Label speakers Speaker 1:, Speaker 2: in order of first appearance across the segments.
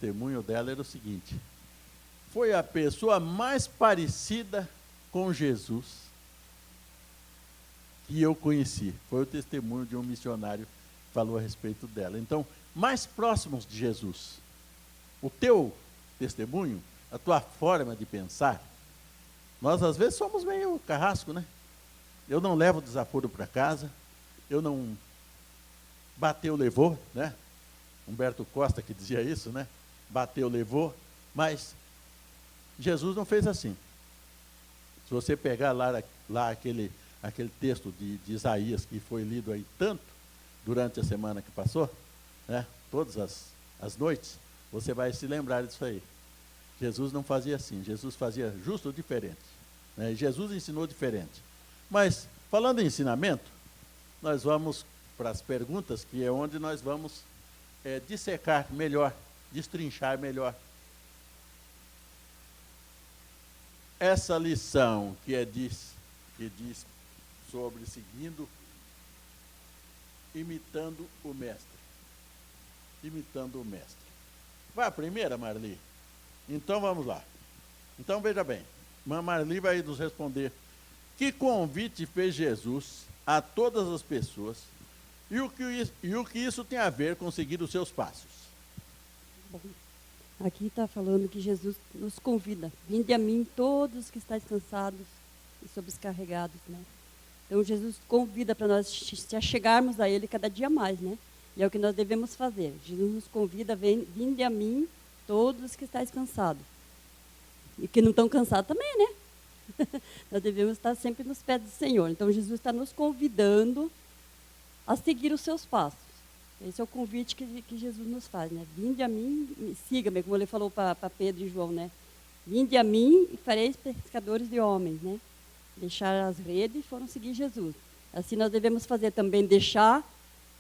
Speaker 1: testemunho dela era o seguinte: foi a pessoa mais parecida com Jesus que eu conheci. Foi o testemunho de um missionário que falou a respeito dela. Então, mais próximos de Jesus. O teu testemunho, a tua forma de pensar, nós às vezes somos meio carrasco, né? Eu não levo desaforo para casa, eu não bateu, levou, né? Humberto Costa que dizia isso, né? Bateu, levou, mas Jesus não fez assim. Se você pegar lá aquele texto de Isaías que foi lido aí tanto durante a semana que passou, né? Todas as noites, você vai se lembrar disso aí. Jesus não fazia assim, Jesus fazia justo diferente, né? Jesus ensinou diferente. Mas, falando em ensinamento, nós vamos para as perguntas, que é onde nós vamos dissecar melhor, destrinchar melhor essa lição que diz sobre seguindo, imitando o mestre. Imitando o mestre. Vai a primeira, Marli? Então vamos lá. Então veja bem, Marli vai nos responder: que convite fez Jesus a todas as pessoas e o que isso tem a ver com seguir os seus passos?
Speaker 2: Bom, aqui está falando que Jesus nos convida: vinde a mim todos que estáis cansados e sobrecarregados, né? Então Jesus convida para nós se achegarmos a Ele cada dia mais, né? E é o que nós devemos fazer. Jesus nos convida: vinde a mim todos que estáis cansados. E que não estão cansados também, né? Nós devemos estar sempre nos pés do Senhor. Então Jesus está nos convidando a seguir os seus passos. Esse é o convite que Jesus nos faz, né? Vinde a mim, siga-me, como ele falou para Pedro e João, né? Vinde a mim e fareis pescadores de homens, né? Deixaram as redes e foram seguir Jesus. Assim nós devemos fazer também,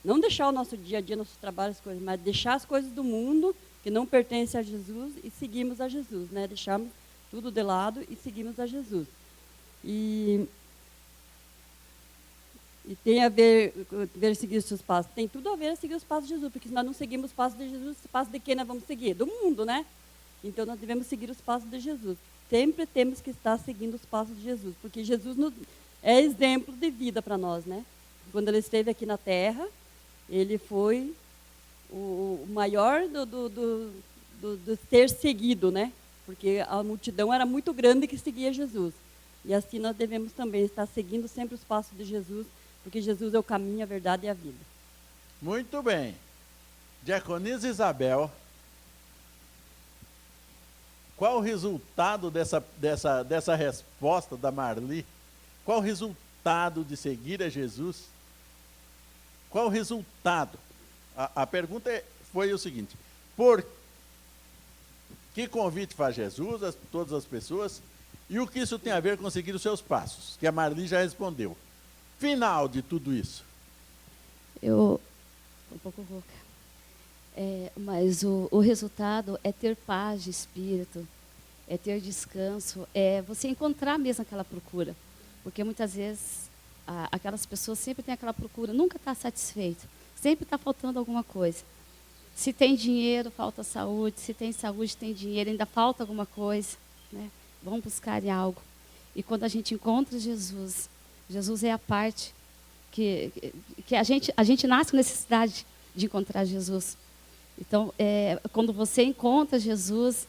Speaker 2: não deixar o nosso dia a dia, nosso trabalho, as coisas, mas deixar as coisas do mundo que não pertencem a Jesus e seguirmos a Jesus, né? Deixarmos tudo de lado e seguirmos a Jesus. E tem a ver seguir os seus passos. Tem tudo a ver seguir os passos de Jesus, porque se nós não seguimos os passos de Jesus, os passos de quem nós vamos seguir? Do mundo, né? Então nós devemos seguir os passos de Jesus. Sempre temos que estar seguindo os passos de Jesus, porque Jesus é exemplo de vida para nós, né? Quando ele esteve aqui na Terra, ele foi o maior do ser seguido, né? Porque a multidão era muito grande que seguia Jesus. E assim nós devemos também estar seguindo sempre os passos de Jesus, porque Jesus é o caminho, a verdade e a vida.
Speaker 1: Muito bem. Diaconisa Isabel, qual o resultado dessa resposta da Marli? Qual o resultado de seguir a Jesus? Qual o resultado? A pergunta foi o seguinte: por que convite faz Jesus a todas as pessoas e o que isso tem a ver com seguir os seus passos? Que a Marli já respondeu. Final de tudo isso.
Speaker 3: Eu estou um pouco rouca. Mas o resultado é ter paz de espírito, é ter descanso, é você encontrar mesmo aquela procura. Porque muitas vezes aquelas pessoas sempre têm aquela procura, nunca está satisfeito, sempre está faltando alguma coisa. Se tem dinheiro, falta saúde, se tem saúde, tem dinheiro, ainda falta alguma coisa, né? Vão buscar em algo. E quando a gente encontra Jesus, Jesus é a parte que a gente nasce com necessidade de encontrar Jesus. Então, quando você encontra Jesus,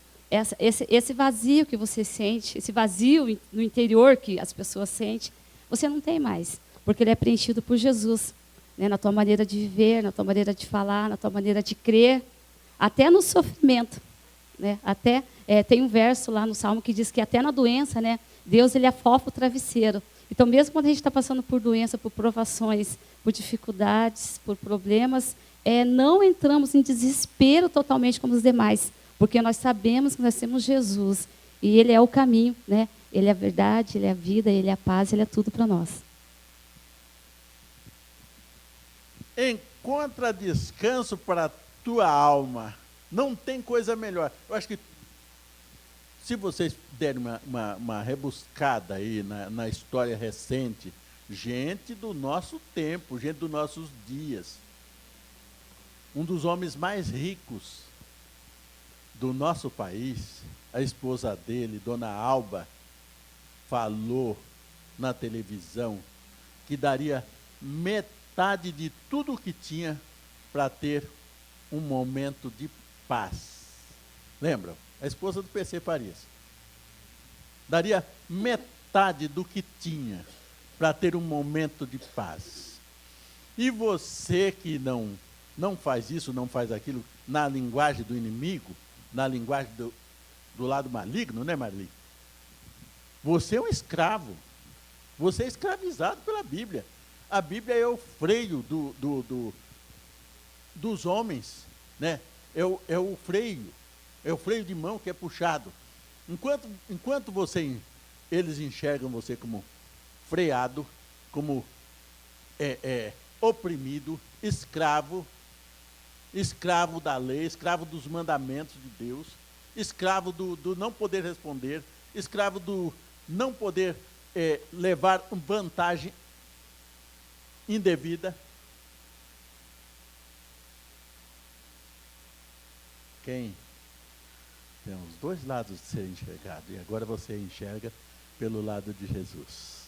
Speaker 3: esse vazio que você sente, esse vazio no interior que as pessoas sentem, você não tem mais, porque ele é preenchido por Jesus, né? Na tua maneira de viver, na tua maneira de falar, na tua maneira de crer, até no sofrimento, né? Tem um verso lá no Salmo que diz que até na doença, né, Deus ele afofa o travesseiro. Então, mesmo quando a gente está passando por doença, por provações, por dificuldades, por problemas, não entramos em desespero totalmente como os demais, porque nós sabemos que nós temos Jesus e Ele é o caminho, né? Ele é a verdade, Ele é a vida, Ele é a paz, Ele é tudo para nós.
Speaker 1: Encontra descanso para a tua alma. Não tem coisa melhor. Eu acho que se vocês derem uma rebuscada aí na história recente, gente do nosso tempo, gente dos nossos dias, um dos homens mais ricos do nosso país, a esposa dele, Dona Alba, falou na televisão que daria metade de tudo o que tinha para ter um momento de paz. Lembram? A esposa do PC Farias. Daria metade do que tinha para ter um momento de paz. E você que não faz isso, não faz aquilo, na linguagem do inimigo, na linguagem do lado maligno, né, Marli? Você é um escravo. Você é escravizado pela Bíblia. A Bíblia é o freio dos homens, né? É o freio de mão que é puxado. Enquanto eles enxergam você como freado, como oprimido, escravo da lei, escravo dos mandamentos de Deus, escravo do não poder responder, escravo do não poder levar vantagem indevida. Quem tem os dois lados de ser enxergado, e agora você enxerga pelo lado de Jesus.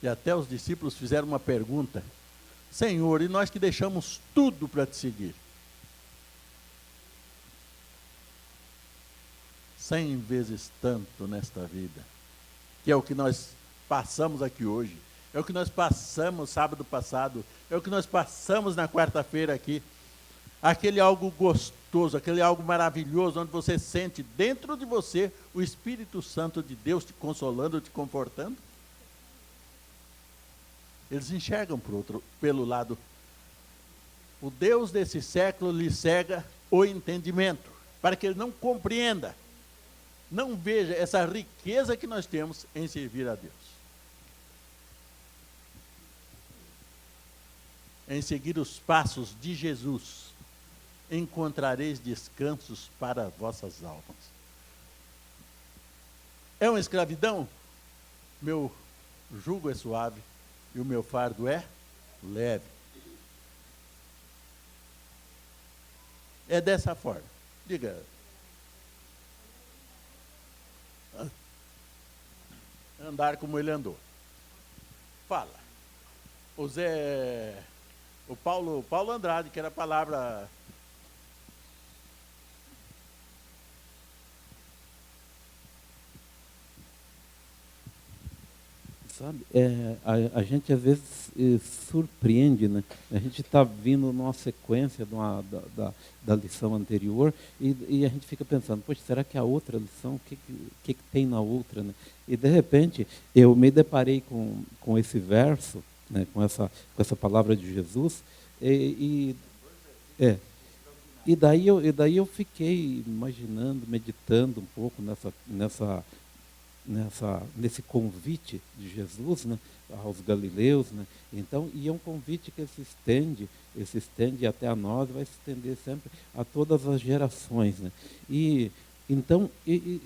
Speaker 1: E até os discípulos fizeram uma pergunta: Senhor, e nós que deixamos tudo para te seguir? 100 vezes tanto nesta vida, que é o que nós passamos aqui hoje, é o que nós passamos sábado passado, é o que nós passamos na quarta-feira aqui. Aquele algo gostoso, aquele algo maravilhoso, onde você sente dentro de você o Espírito Santo de Deus te consolando, te confortando. Eles enxergam pelo lado. O Deus desse século lhe cega o entendimento, para que ele não compreenda, não veja essa riqueza que nós temos em servir a Deus. Em seguir os passos de Jesus, encontrareis descansos para vossas almas. É uma escravidão? Meu jugo é suave e o meu fardo é leve. É dessa forma. Diga. Andar como ele andou. Fala. O Paulo Andrade, que era a palavra.
Speaker 4: Sabe, a gente às vezes surpreende, né? A gente está vindo numa sequência da lição anterior e a gente fica pensando, poxa, será que a outra lição, o que tem na outra, né? E de repente eu me deparei com esse verso, né? com essa palavra de Jesus, e daí eu fiquei imaginando, meditando um pouco nesse convite de Jesus, né, aos galileus, né? Então, e é um convite que se estende até a nós, vai se estender sempre a todas as gerações, né? E então,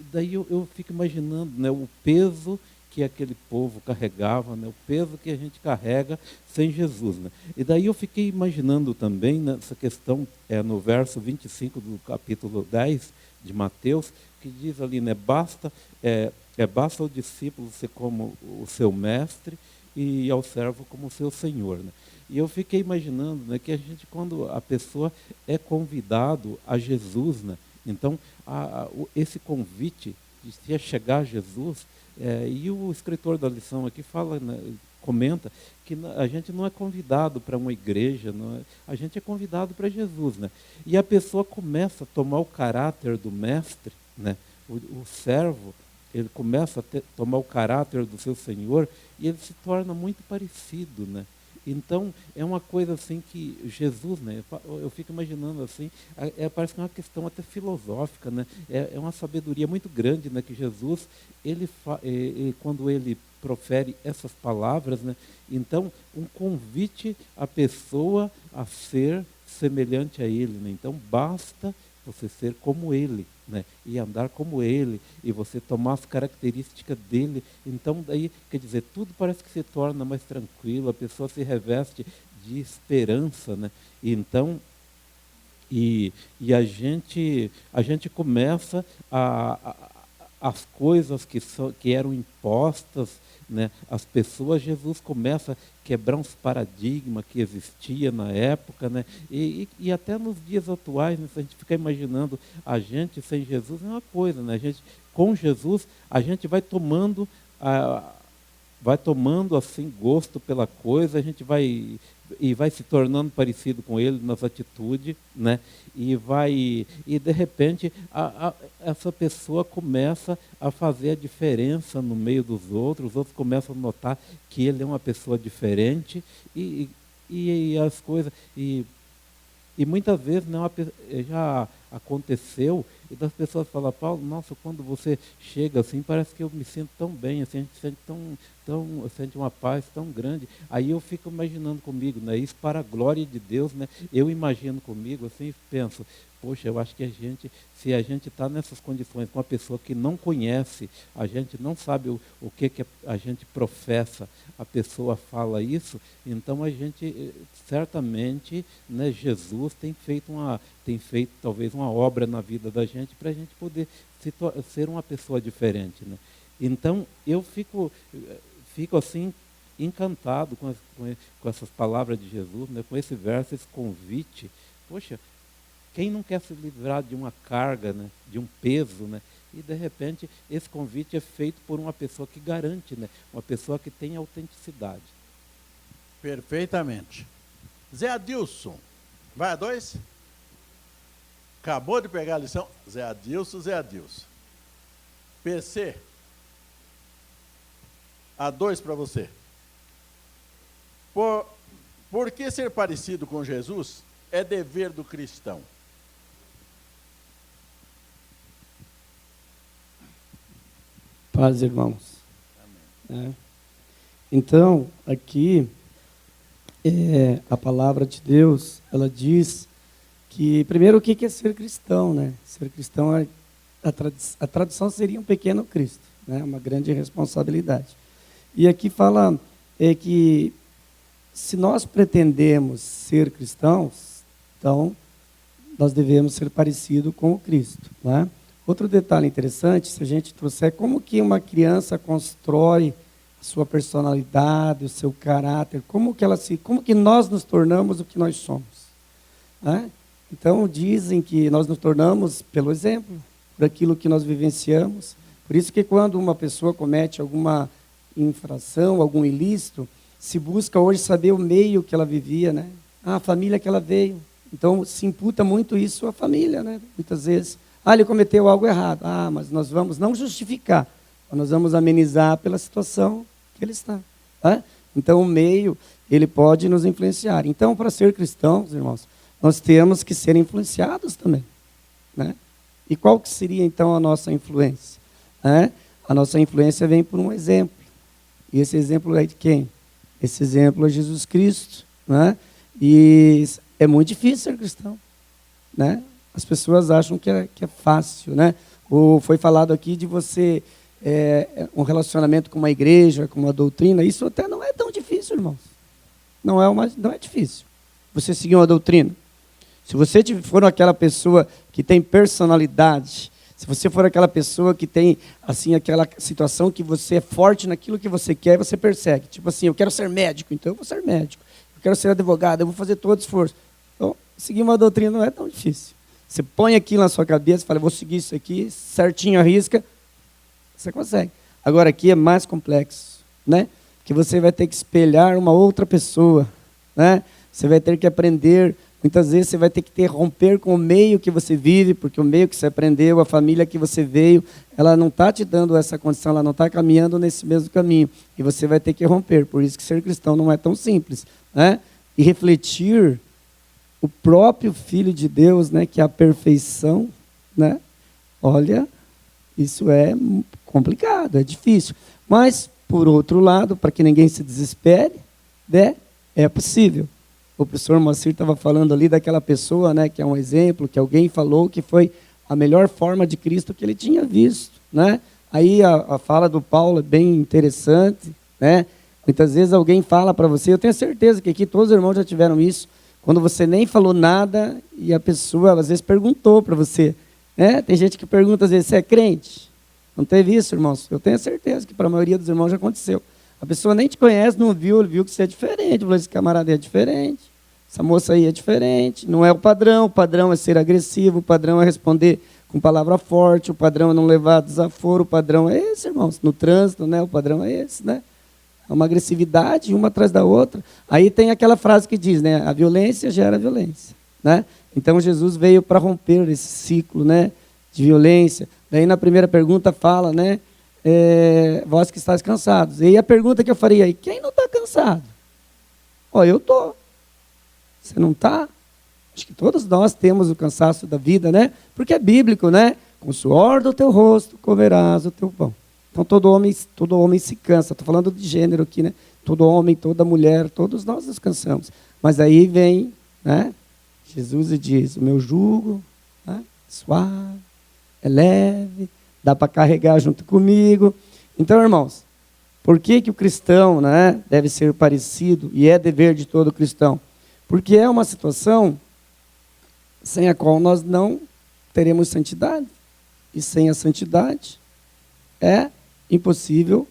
Speaker 4: daí eu fico imaginando, né, o peso que aquele povo carregava, né, o peso que a gente carrega sem Jesus, né? E daí eu fiquei imaginando também nessa questão, no verso 25 do capítulo 10 de Mateus, que diz ali, né, basta ao discípulo ser como o seu mestre e ao servo como o seu senhor, né? E eu fiquei imaginando, né, que a gente, quando a pessoa é convidado a Jesus, né, então esse convite de se chegar a Jesus, e o escritor da lição aqui fala, né, comenta que a gente não é convidado para uma igreja, a gente é convidado para Jesus, né? E a pessoa começa a tomar o caráter do mestre, né? O servo, ele começa a tomar o caráter do seu senhor e ele se torna muito parecido, né? Então, é uma coisa assim que Jesus, né, eu fico imaginando assim, parece que é uma questão até filosófica, né? É uma sabedoria muito grande, né, que Jesus, quando ele profere essas palavras, né, então, um convite à pessoa a ser semelhante a ele, né? Então, basta você ser como ele, né? E andar como ele, e você tomar as características dele. Então, daí, quer dizer, tudo parece que se torna mais tranquilo, a pessoa se reveste de esperança, né? E então, E a gente começa as coisas que eram impostas, né, às pessoas, Jesus começa a quebrar uns paradigmas que existiam na época, né, e até nos dias atuais, né, se a gente ficar imaginando a gente sem Jesus, é uma coisa, né, com Jesus, a gente vai tomando assim gosto pela coisa, a gente vai se tornando parecido com ele nas atitudes, né? E de repente essa pessoa começa a fazer a diferença no meio dos outros, os outros começam a notar que ele é uma pessoa diferente e as coisas e muitas vezes já aconteceu e das pessoas falam, Paulo, nossa, quando você chega assim, parece que eu me sinto tão bem, assim, a gente sente sente uma paz tão grande. Aí eu fico imaginando comigo, né, isso para a glória de Deus, né, eu imagino comigo assim e penso, poxa, eu acho que se a gente está nessas condições com uma pessoa que não conhece, a gente não sabe o que a gente professa, a pessoa fala isso, então a gente, certamente, né, Jesus tem feito talvez uma obra na vida da gente para a gente poder ser uma pessoa diferente, né? Então, eu fico assim, encantado com essas palavras de Jesus, né, com esse verso, esse convite. Poxa, quem não quer se livrar de uma carga, né, de um peso, né? E, de repente, esse convite é feito por uma pessoa que garante, né, uma pessoa que tem autenticidade.
Speaker 1: Perfeitamente. Zé Adilson, vai a 2? Acabou de pegar a lição? Zé Adilson. PC, a 2 para você. Por que ser parecido com Jesus é dever do cristão?
Speaker 5: Paz, irmãos. Então, aqui, a palavra de Deus, ela diz que, primeiro, o que é ser cristão, né? Ser cristão, a tradução seria um pequeno Cristo, né? Uma grande responsabilidade. E aqui fala que se nós pretendemos ser cristãos, então nós devemos ser parecidos com o Cristo, né? Outro detalhe interessante, se a gente trouxer como que uma criança constrói a sua personalidade, o seu caráter, como que nós nos tornamos o que nós somos, né? Então dizem que nós nos tornamos pelo exemplo, por aquilo que nós vivenciamos. Por isso que quando uma pessoa comete alguma infração, algum ilícito, se busca hoje saber o meio que ela vivia, né? A família que ela veio. Então se imputa muito isso à família, né? Muitas vezes. Ele cometeu algo errado. Mas nós vamos não justificar, mas nós vamos amenizar pela situação que ele está. Tá? Então o meio, ele pode nos influenciar. Então, para ser cristãos, irmãos, nós temos que ser influenciados também, né? E qual que seria então a nossa influência? A nossa influência vem por um exemplo. E esse exemplo é de quem? Esse exemplo é Jesus Cristo, né? E é muito difícil ser cristão, né? As pessoas acham que é fácil, né? Ou foi falado aqui de você um relacionamento com uma igreja, com uma doutrina. Isso até não é tão difícil, irmãos. Não é difícil você seguir uma doutrina. Se você for aquela pessoa que tem personalidade, se você for aquela pessoa que tem assim aquela situação que você é forte naquilo que você quer, você persegue. Tipo assim, eu quero ser médico, então eu vou ser médico. Eu quero ser advogado, eu vou fazer todo o esforço. Então, seguir uma doutrina não é tão difícil. Você põe aquilo na sua cabeça e fala, vou seguir isso aqui, certinho a risca, você consegue. Agora aqui é mais complexo, né? Porque você vai ter que espelhar uma outra pessoa, né? Você vai ter que aprender, muitas vezes você vai ter que romper com o meio que você vive, porque o meio que você aprendeu, a família que você veio, ela não está te dando essa condição, ela não está caminhando nesse mesmo caminho. E você vai ter que romper. Por isso que ser cristão não é tão simples, né? E refletir o próprio Filho de Deus, né, que é a perfeição, né? Olha, isso é complicado, é difícil. Mas, por outro lado, para que ninguém se desespere, né, é possível. O professor Moacir estava falando ali daquela pessoa, né, que é um exemplo, que alguém falou que foi a melhor forma de Cristo que ele tinha visto, né? Aí a fala do Paulo é bem interessante, né? Muitas vezes alguém fala para você, eu tenho certeza que aqui todos os irmãos já tiveram isso, Quando você nem falou nada e a pessoa, às vezes, perguntou para você. Né? Tem gente que pergunta, às vezes, você é crente? Não teve isso, irmãos? Eu tenho certeza que para a maioria dos irmãos já aconteceu. A pessoa nem te conhece, não viu, ele viu que você é diferente. Falou, esse camarada é diferente, essa moça aí é diferente. Não é o padrão é ser agressivo, o padrão é responder com palavra forte, o padrão é não levar desaforo, o padrão é esse, irmãos. No trânsito, né? O padrão é esse, né? É uma agressividade, uma atrás da outra. Aí tem aquela frase que diz, né? A violência gera violência, né? Então, Jesus veio para romper esse ciclo, né, de violência. Daí, na primeira pergunta, fala, né? Vós que estáis cansados. E aí a pergunta que eu faria aí, quem não está cansado? Ó, eu estou. Você não está? Acho que todos nós temos o cansaço da vida, né? Porque é bíblico, né? Com o suor do teu rosto comerás o teu pão. Então todo homem se cansa. Estou falando de gênero aqui, né? Todo homem, toda mulher, todos nós nos cansamos. Mas aí vem, né, Jesus e diz, o meu jugo, né, suave, é leve, dá para carregar junto comigo. Então, irmãos, por que o cristão, né, deve ser parecido e é dever de todo cristão? Porque é uma situação sem a qual nós não teremos santidade. E sem a santidade é impossível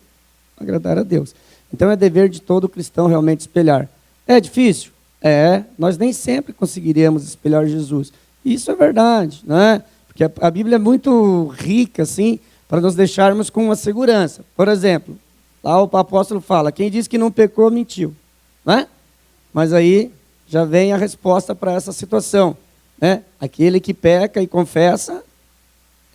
Speaker 5: agradar a Deus. Então é dever de todo cristão realmente espelhar. É difícil? É. Nós nem sempre conseguiremos espelhar Jesus. Isso é verdade, né? Porque a Bíblia é muito rica, assim, para nos deixarmos com uma segurança. Por exemplo, lá o apóstolo fala, quem diz que não pecou, mentiu. Né? Mas aí já vem a resposta para essa situação. Né? Aquele que peca e confessa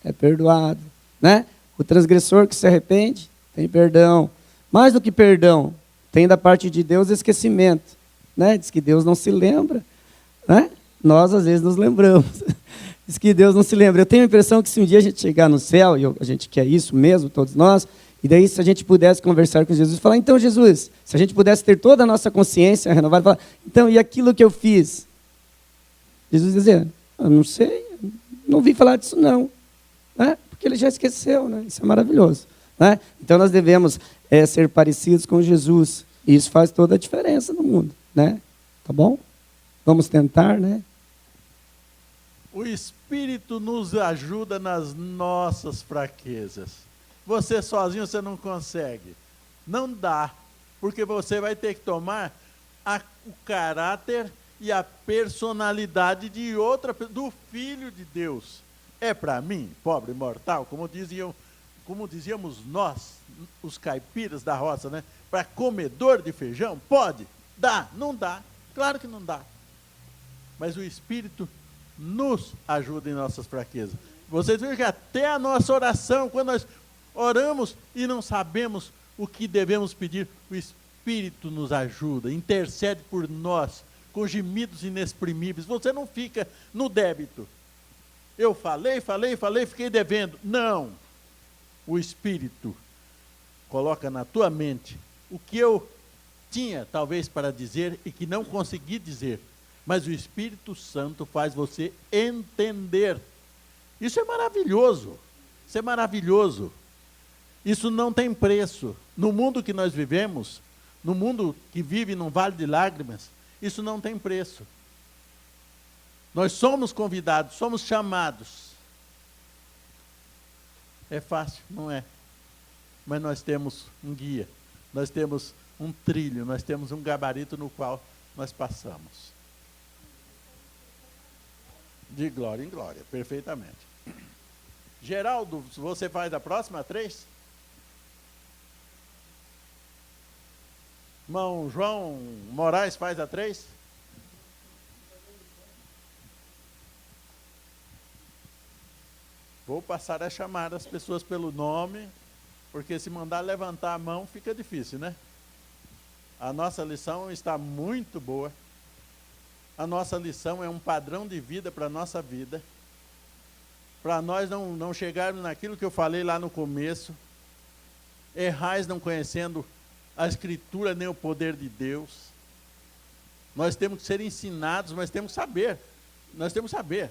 Speaker 5: é perdoado. Né? O transgressor que se arrepende tem perdão. Mais do que perdão, tem da parte de Deus esquecimento. Né? Diz que Deus não se lembra. Né? Nós, às vezes, nos lembramos. Diz que Deus não se lembra. Eu tenho a impressão que se um dia a gente chegar no céu, e a gente quer isso mesmo, todos nós, e daí se a gente pudesse conversar com Jesus, falar, então Jesus, se a gente pudesse ter toda a nossa consciência renovada, falar, então, e aquilo que eu fiz? Jesus dizia, eu não sei, não ouvi falar disso não. Né? Porque ele já esqueceu, né? Isso é maravilhoso. Né? Então nós devemos ser parecidos com Jesus, e isso faz toda a diferença no mundo. Né? Tá bom? Vamos tentar, né?
Speaker 1: O Espírito nos ajuda nas nossas fraquezas. Você sozinho você não consegue. Não dá. Porque você vai ter que tomar o caráter e a personalidade de do Filho de Deus. É para mim, pobre mortal, como dizíamos nós, os caipiras da roça, né? Para comedor de feijão? Pode? Dá? Não dá? Claro que não dá. Mas o Espírito nos ajuda em nossas fraquezas. Vocês viram que até a nossa oração, quando nós oramos e não sabemos o que devemos pedir, o Espírito nos ajuda, intercede por nós, com gemidos inexprimíveis. Você não fica no débito. Eu falei, fiquei devendo. Não. O Espírito coloca na tua mente o que eu tinha, talvez, para dizer e que não consegui dizer. Mas o Espírito Santo faz você entender. Isso é maravilhoso. Isso é maravilhoso. Isso não tem preço. No mundo que nós vivemos, no mundo que vive num vale de lágrimas, isso não tem preço. Nós somos convidados, somos chamados. É fácil? Não é. Mas nós temos um guia, nós temos um trilho, nós temos um gabarito no qual nós passamos. De glória em glória, perfeitamente. Geraldo, você faz a próxima 3? Irmão João Moraes faz a 3? Vou passar a chamar as pessoas pelo nome, porque se mandar levantar a mão fica difícil, né? A nossa lição está muito boa. A nossa lição é um padrão de vida para a nossa vida. Para nós não chegarmos naquilo que eu falei lá no começo. Errais não conhecendo a Escritura nem o poder de Deus. Nós temos que ser ensinados, mas temos que saber. Nós temos que saber.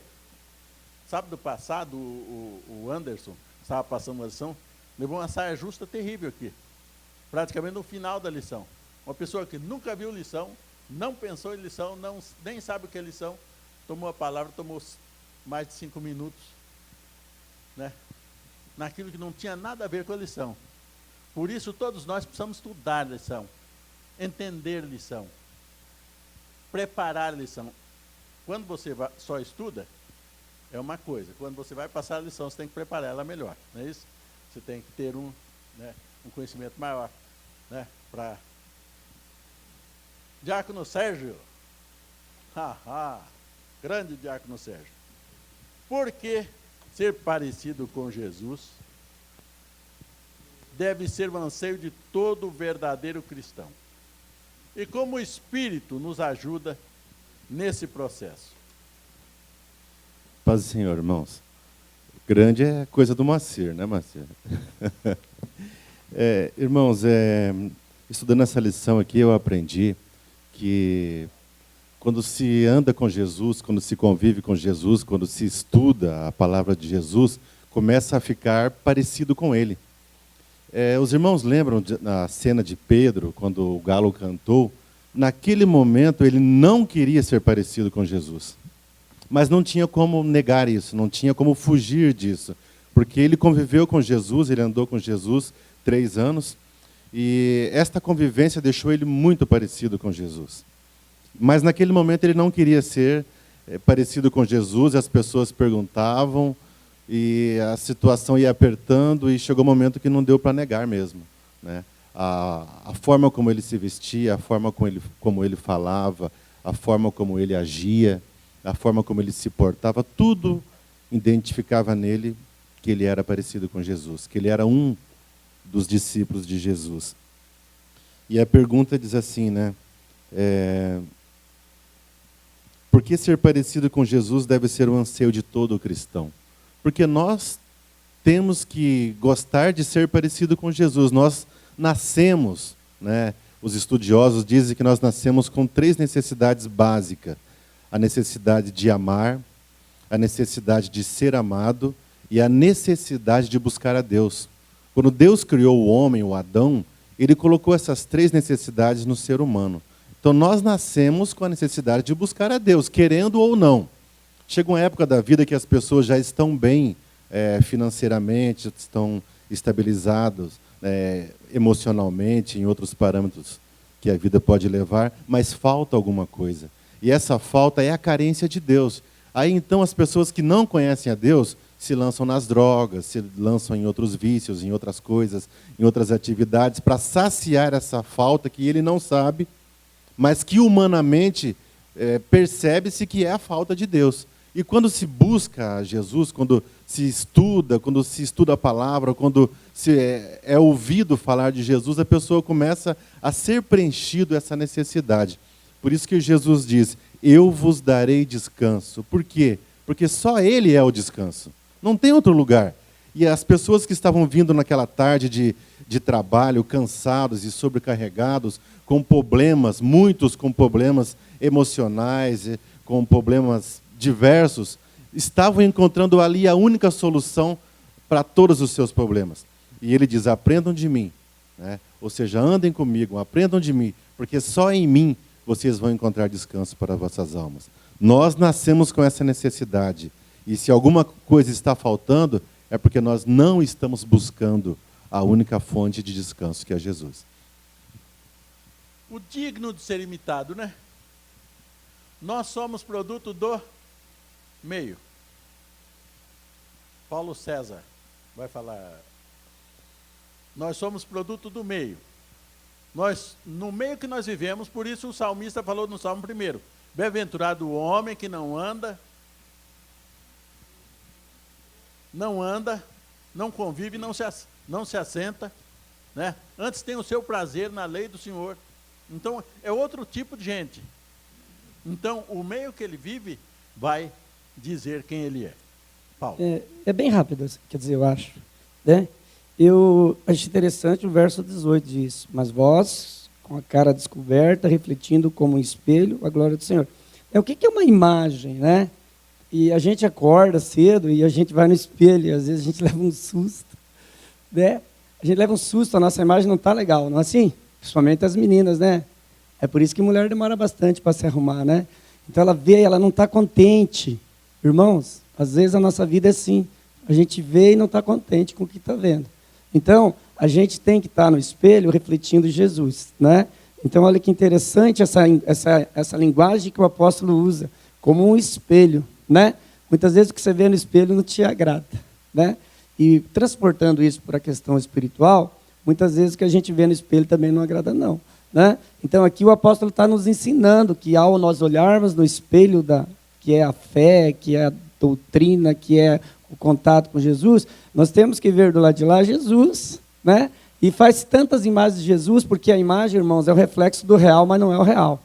Speaker 1: Sábado passado, o Anderson estava passando uma lição, levou uma saia justa terrível aqui. Praticamente no final da lição. Uma pessoa que nunca viu lição, não pensou em lição, nem sabe o que é lição, tomou a palavra, tomou mais de 5 minutos, né, naquilo que não tinha nada a ver com a lição. Por isso, todos nós precisamos estudar a lição, entender a lição, preparar a lição. Quando você só estuda, é uma coisa. Quando você vai passar a lição, você tem que preparar ela melhor, não é isso? Você tem que ter um conhecimento maior, né, para... Diácono Sérgio, grande Diácono Sérgio. Por que ser parecido com Jesus deve ser o anseio de todo verdadeiro cristão? E como o Espírito nos ajuda nesse processo?
Speaker 6: Paz do Senhor, irmãos. Grande é coisa do Macir, né, Macir? Irmãos, estudando essa lição aqui, eu aprendi que quando se anda com Jesus, quando se convive com Jesus, quando se estuda a palavra de Jesus, começa a ficar parecido com Ele. Os irmãos lembram na cena de Pedro, quando o galo cantou? Naquele momento ele não queria ser parecido com Jesus. Mas não tinha como negar isso, não tinha como fugir disso. Porque ele conviveu com Jesus, ele andou com Jesus 3 anos, e esta convivência deixou ele muito parecido com Jesus. Mas naquele momento ele não queria ser parecido com Jesus, as pessoas perguntavam, e a situação ia apertando, e chegou um momento que não deu para negar mesmo, né? A forma como ele se vestia, a forma como ele falava, a forma como ele agia, a forma como ele se portava, tudo identificava nele que ele era parecido com Jesus, que ele era um dos discípulos de Jesus. E a pergunta diz assim, né? Por que ser parecido com Jesus deve ser o anseio de todo cristão? Porque nós temos que gostar de ser parecido com Jesus. Nós nascemos, né? Os estudiosos dizem que nós nascemos com 3 necessidades básicas: a necessidade de amar, a necessidade de ser amado e a necessidade de buscar a Deus. Quando Deus criou o homem, o Adão, ele colocou essas 3 necessidades no ser humano. Então nós nascemos com a necessidade de buscar a Deus, querendo ou não. Chega uma época da vida que as pessoas já estão bem financeiramente, estão estabilizados emocionalmente, em outros parâmetros que a vida pode levar, mas falta alguma coisa. E essa falta é a carência de Deus. Aí então as pessoas que não conhecem a Deus se lançam nas drogas, se lançam em outros vícios, em outras coisas, em outras atividades, para saciar essa falta que ele não sabe, mas que humanamente percebe-se que é a falta de Deus. E quando se busca Jesus, quando se estuda a palavra, quando se é ouvido falar de Jesus, a pessoa começa a ser preenchido essa necessidade. Por isso que Jesus diz: eu vos darei descanso. Por quê? Porque só Ele é o descanso. Não tem outro lugar. E as pessoas que estavam vindo naquela tarde de trabalho, cansados e sobrecarregados, com problemas, muitos com problemas emocionais, com problemas diversos, estavam encontrando ali a única solução para todos os seus problemas. E Ele diz: aprendam de mim, né? Ou seja, andem comigo, aprendam de mim, porque só em mim vocês vão encontrar descanso para vossas almas. Nós nascemos com essa necessidade. E se alguma coisa está faltando, é porque nós não estamos buscando a única fonte de descanso, que é Jesus.
Speaker 1: O digno de ser imitado, né? Nós somos produto do meio. Paulo César vai falar. Nós somos produto do meio. No meio que nós vivemos, por isso o salmista falou no Salmo 1: bem-aventurado o homem que não convive, não se assenta, né? Antes tem o seu prazer na lei do Senhor. Então, é outro tipo de gente. Então, o meio que ele vive vai dizer quem ele é. Paulo.
Speaker 5: É bem rápido, quer dizer, eu acho, né? Eu acho interessante o verso 18 diz: mas vós, com a cara descoberta, refletindo como um espelho a glória do Senhor. O que é uma imagem, né? E a gente acorda cedo e a gente vai no espelho, e às vezes a gente leva um susto, né? A gente leva um susto, a nossa imagem não está legal, não é assim? Principalmente as meninas, né? É por isso que mulher demora bastante para se arrumar, né? Então ela vê, ela não está contente. Irmãos, às vezes a nossa vida é assim. A gente vê e não está contente com o que está vendo. Então, a gente tem que estar no espelho refletindo Jesus, né? Então, olha que interessante essa linguagem que o apóstolo usa, como um espelho, né? Muitas vezes o que você vê no espelho não te agrada, né? E transportando isso para a questão espiritual, muitas vezes o que a gente vê no espelho também não agrada, não, né? Então, aqui o apóstolo está nos ensinando que ao nós olharmos no espelho que é a fé, que é a doutrina, que é o contato com Jesus, nós temos que ver do lado de lá Jesus, né? E faz tantas imagens de Jesus, porque a imagem, irmãos, é o reflexo do real, mas não é o real.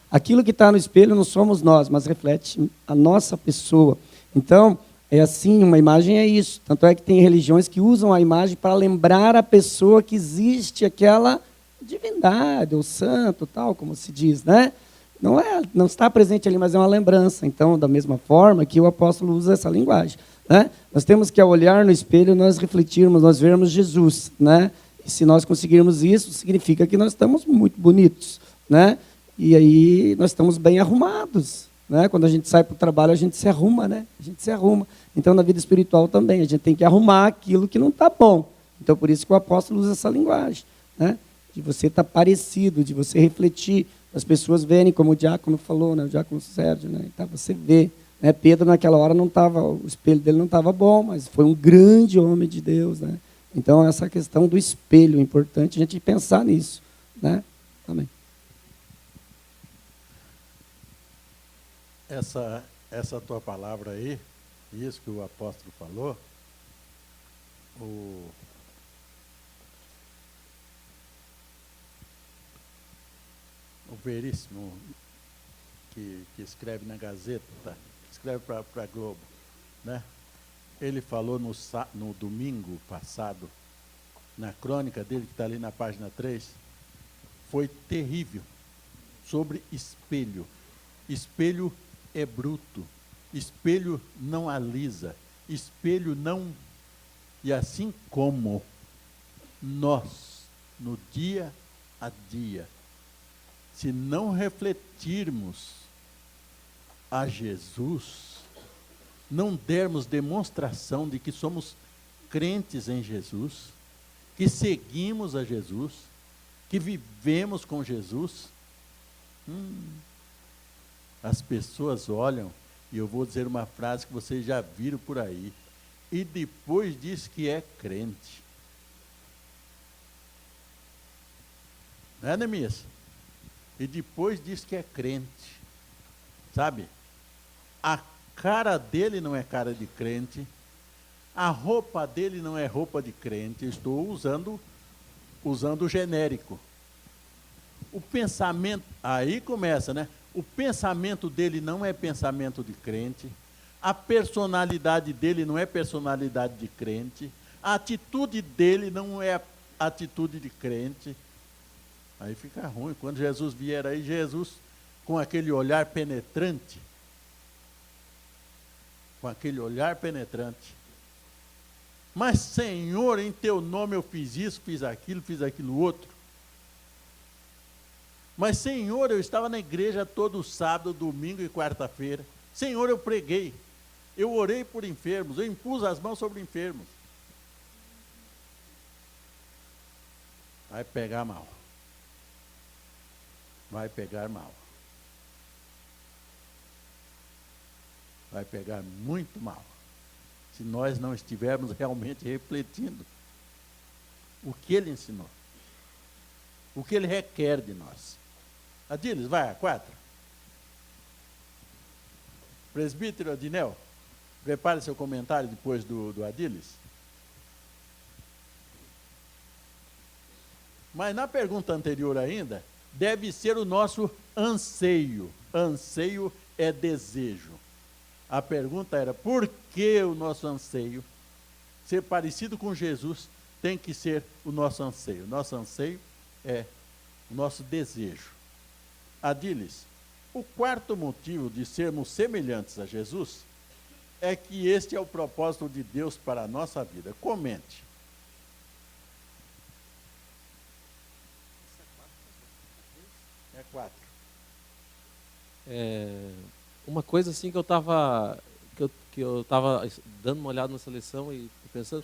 Speaker 5: Aquilo que está no espelho não somos nós, mas reflete a nossa pessoa. Então, é assim, uma imagem é isso. Tanto é que tem religiões que usam a imagem para lembrar a pessoa que existe aquela divindade, ou santo, tal, como se diz, né? Não está presente ali, mas é uma lembrança. Então, da mesma forma que o apóstolo usa essa linguagem, né? Nós temos que, ao olhar no espelho, nós refletirmos, nós vermos Jesus, né? E se nós conseguirmos isso, significa que nós estamos muito bonitos, né? E aí nós estamos bem arrumados, né? Quando a gente sai para o trabalho, a gente se arruma, né? A gente se arruma. Então, na vida espiritual também, a gente tem que arrumar aquilo que não está bom. Então, por isso que o apóstolo usa essa linguagem, né? De você estar parecido, de você refletir, as pessoas verem, como o diácono falou, né? O diácono Sérgio, né? Então, você vê, né? Pedro, naquela hora, o espelho dele não estava bom, mas foi um grande homem de Deus, né? Então, essa questão do espelho é importante a gente pensar nisso, né? Amém.
Speaker 1: Essa tua palavra aí, isso que o apóstolo falou, o Veríssimo, que escreve na Gazeta, escreve para a Globo, né? Ele falou no domingo passado, na crônica dele, que está ali na página 3, foi terrível, sobre espelho. Espelho é bruto, espelho não alisa, espelho não... E assim como nós, no dia a dia, se não refletirmos a Jesus, não dermos demonstração de que somos crentes em Jesus, que seguimos a Jesus, que vivemos com Jesus, as pessoas olham, e eu vou dizer uma frase que vocês já viram por aí, e depois diz que é crente. Não é, Neemias? E depois diz que é crente. Sabe? A cara dele não é cara de crente, a roupa dele não é roupa de crente, eu estou usando o genérico. O pensamento, aí começa, né? O pensamento dele não é pensamento de crente, a personalidade dele não é personalidade de crente, a atitude dele não é atitude de crente. Aí fica ruim. Quando Jesus vier aí, Jesus, com aquele olhar penetrante, mas, Senhor, em teu nome eu fiz isso, fiz aquilo outro. Mas, Senhor, eu estava na igreja todo sábado, domingo e quarta-feira. Senhor, eu preguei, eu orei por enfermos, eu impus as mãos sobre enfermos. Vai pegar mal. Vai pegar mal. Vai pegar muito mal, se nós não estivermos realmente refletindo o que ele ensinou, o que ele requer de nós. Adiles, vai, a 4. Presbítero Adinel, prepare seu comentário depois do Adiles. Mas na pergunta anterior ainda, deve ser o nosso anseio. Anseio é desejo. A pergunta era, por que o nosso anseio? Ser parecido com Jesus tem que ser o nosso anseio. Nosso anseio é o nosso desejo. Adiles, o quarto motivo de sermos semelhantes a Jesus é que este é o propósito de Deus para a nossa vida. Comente. É 4.
Speaker 7: Uma coisa assim que eu estava dando uma olhada nessa lição e pensando,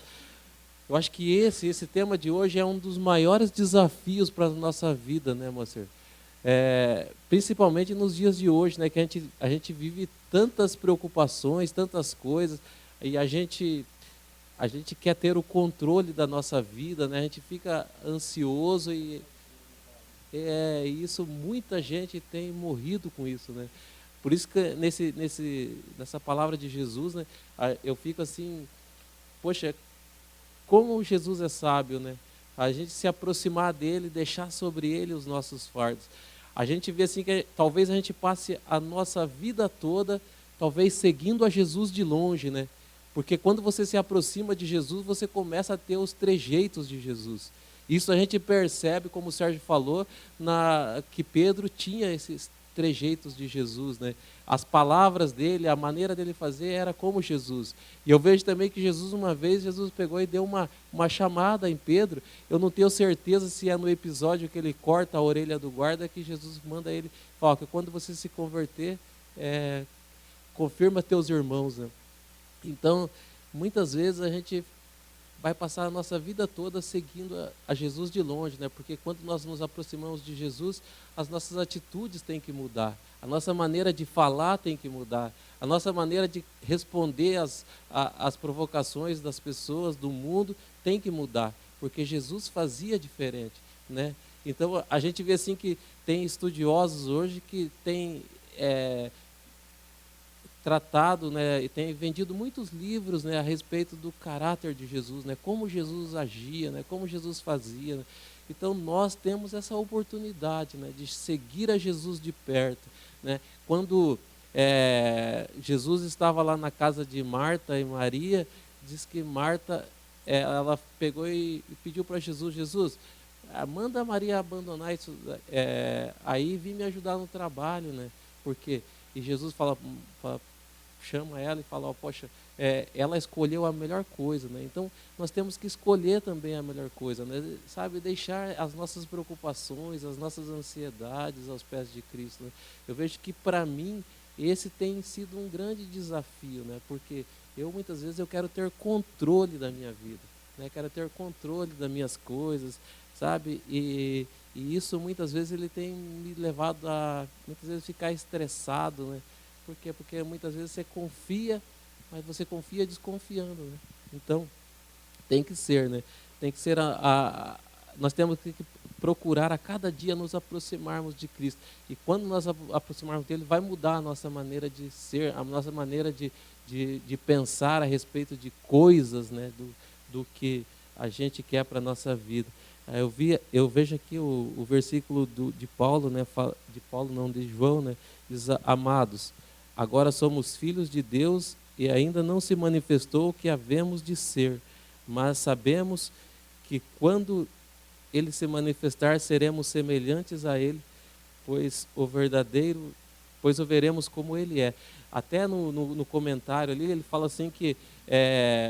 Speaker 7: eu acho que esse tema de hoje é um dos maiores desafios para a nossa vida, né, Moacir? Principalmente nos dias de hoje, né, que a gente vive tantas preocupações, tantas coisas, e a gente quer ter o controle da nossa vida, né? A gente fica ansioso e isso, muita gente tem morrido com isso, né? Por isso que nessa palavra de Jesus, né, eu fico assim, poxa, como Jesus é sábio, né? A gente se aproximar dele, deixar sobre ele os nossos fardos. A gente vê assim que talvez a gente passe a nossa vida toda, talvez seguindo a Jesus de longe, né? Porque quando você se aproxima de Jesus, você começa a ter os trejeitos de Jesus. Isso a gente percebe, como o Sérgio falou, que Pedro tinha esses trejeitos de Jesus, né? As palavras dele, a maneira dele fazer era como Jesus. E eu vejo também que Jesus, uma vez, Jesus pegou e deu uma chamada em Pedro. Eu não tenho certeza se é no episódio que ele corta a orelha do guarda, que Jesus manda ele, fala que quando você se converter, confirma teus irmãos, né? Então, muitas vezes a gente vai passar a nossa vida toda seguindo a Jesus de longe, né? Porque quando nós nos aproximamos de Jesus, as nossas atitudes têm que mudar, a nossa maneira de falar tem que mudar, a nossa maneira de responder às provocações das pessoas, do mundo, tem que mudar, porque Jesus fazia diferente, né? Então, a gente vê assim que tem estudiosos hoje que têm tratado, né, e tem vendido muitos livros, né, a respeito do caráter de Jesus, né, como Jesus agia, né, como Jesus fazia, né. Então nós temos essa oportunidade, né, de seguir a Jesus de perto, né. Quando Jesus estava lá na casa de Marta e Maria, diz que Marta ela pegou e pediu para Jesus, manda a Maria abandonar isso aí e vir me ajudar no trabalho, né, porque e Jesus chama ela e fala, poxa, ela escolheu a melhor coisa, né? Então nós temos que escolher também a melhor coisa, né? Sabe, deixar as nossas preocupações, as nossas ansiedades aos pés de Cristo, né? Eu vejo que para mim esse tem sido um grande desafio, né? Porque muitas vezes eu quero ter controle da minha vida, né? Quero ter controle das minhas coisas, sabe? E isso muitas vezes ele tem me levado a muitas vezes ficar estressado, né? Por quê? Porque muitas vezes você confia, mas você confia desconfiando, né? Então, tem que ser, né? Tem que ser nós temos que procurar a cada dia nos aproximarmos de Cristo. E quando nós aproximarmos dele, vai mudar a nossa maneira de ser, a nossa maneira de pensar a respeito de coisas, né? Do que a gente quer para a nossa vida. Eu vejo aqui o versículo de Paulo, né? De João, né? Diz, amados, agora somos filhos de Deus e ainda não se manifestou o que havemos de ser, mas sabemos que quando ele se manifestar, seremos semelhantes a ele, pois o veremos como ele é. Até no comentário ali, ele fala assim que